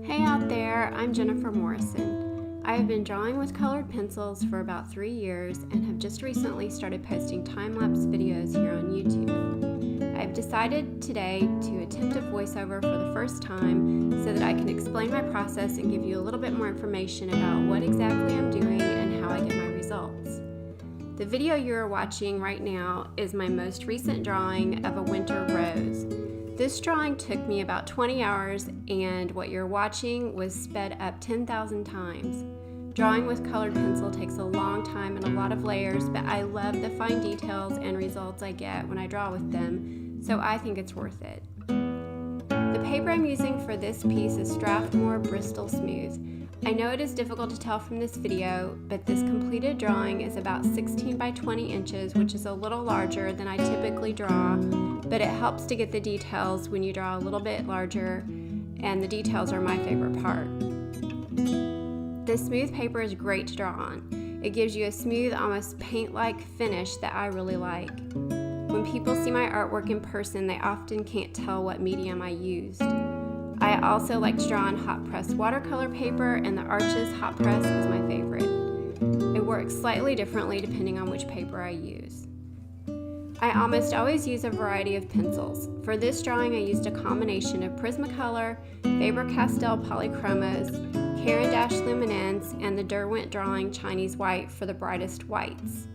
Hey out there, I'm Jennifer Morrison. I have been drawing with colored pencils for about 3 years and have just recently started posting time-lapse videos here on YouTube. I've decided today to attempt a voiceover for the first time so that I can explain my process and give you a little bit more information about what exactly I'm doing and how I get my results. The video you are watching right now is my most recent drawing of a winter rose. This drawing took me about 20 hours, and what you're watching was sped up 10,000 times. Drawing with colored pencil takes a long time and a lot of layers, but I love the fine details and results I get when I draw with them, so I think it's worth it. The paper I'm using for this piece is Strathmore Bristol Smooth. I know it is difficult to tell from this video, but this completed drawing is about 16 by 20 inches, which is a little larger than I typically draw, but it helps to get the details when you draw a little bit larger, and the details are my favorite part. This smooth paper is great to draw on. It gives you a smooth, almost paint-like finish that I really like. When people see my artwork in person, they often can't tell what medium I used. I also like to draw on hot press watercolor paper, and the Arches hot press is my favorite. It works slightly differently depending on which paper I use. I almost always use a variety of pencils. For this drawing I used a combination of Prismacolor, Faber Castell Polychromos, Caran Luminance, and the Derwent Drawing Chinese White for the brightest whites.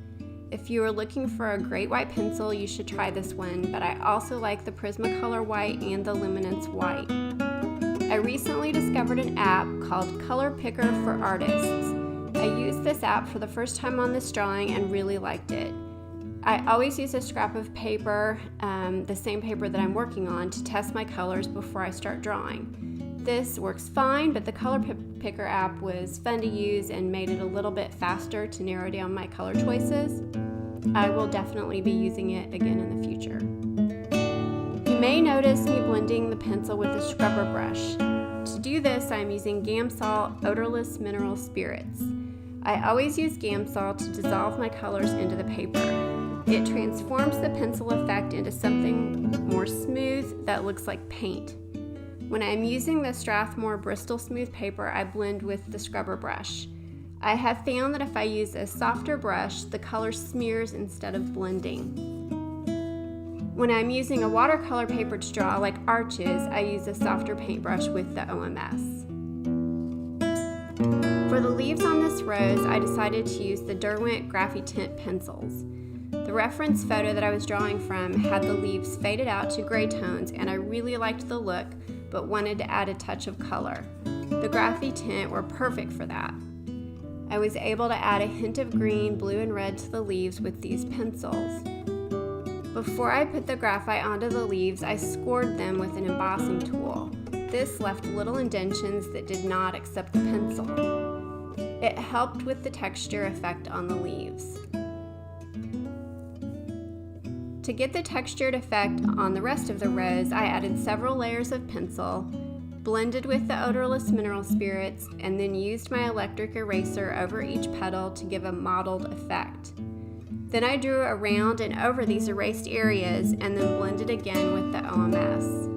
If you are looking for a great white pencil, you should try this one, but I also like the Prismacolor White and the Luminance White. I recently discovered an app called Color Picker for Artists. I used this app for the first time on this drawing and really liked it. I always use a scrap of paper, the same paper that I'm working on, to test my colors before I start drawing. This works fine, but the Color Picker app was fun to use and made it a little bit faster to narrow down my color choices. I will definitely be using it again in the future. You may notice me blending the pencil with a scrubber brush. To do this, I'm using Gamsol Odorless Mineral Spirits. I always use Gamsol to dissolve my colors into the paper. It transforms the pencil effect into something more smooth that looks like paint. When I'm using the Strathmore Bristol Smooth paper, I blend with the scrubber brush. I have found that if I use a softer brush, the color smears instead of blending. When I'm using a watercolor paper to draw, like Arches, I use a softer paintbrush with the OMS. For the leaves on this rose, I decided to use the Derwent Graphitint pencils. The reference photo that I was drawing from had the leaves faded out to gray tones, and I really liked the look, but wanted to add a touch of color. The Graphitint were perfect for that. I was able to add a hint of green, blue, and red to the leaves with these pencils. Before I put the graphite onto the leaves, I scored them with an embossing tool. This left little indentions that did not accept the pencil. It helped with the texture effect on the leaves. To get the textured effect on the rest of the rose, I added several layers of pencil, blended with the Odorless Mineral Spirits, and then used my electric eraser over each petal to give a mottled effect. Then I drew around and over these erased areas and then blended again with the OMS.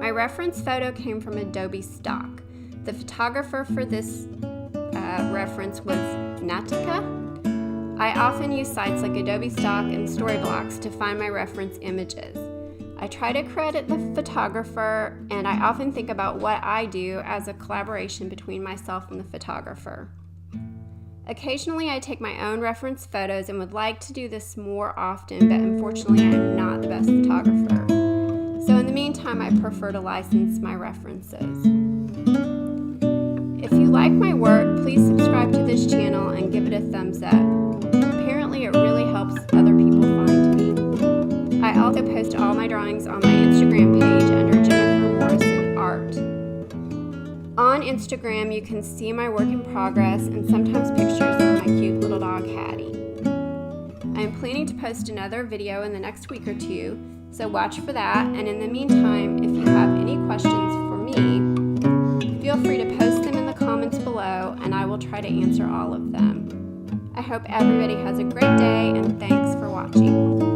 My reference photo came from Adobe stock. The photographer for this reference was Natika. I often use sites like Adobe Stock and Storyblocks to find my reference images. I try to credit the photographer, and I often think about what I do as a collaboration between myself and the photographer. Occasionally I take my own reference photos and would like to do this more often, but unfortunately I'm not the best photographer. So in the meantime, I prefer to license my references. If you like my work, please subscribe to this channel and give it a thumbs up. Apparently it really helps other people find me. I also post all my drawings on my Instagram page under Jennifer Morrison Art. On Instagram, you can see my work in progress and sometimes pictures of my cute little dog, Hattie. I am planning to post another video in the next week or two, so watch for that, and in the meantime, if you have any questions for me, feel free to post them in the comments below, and I will try to answer all of them. I hope everybody has a great day, and thanks for watching.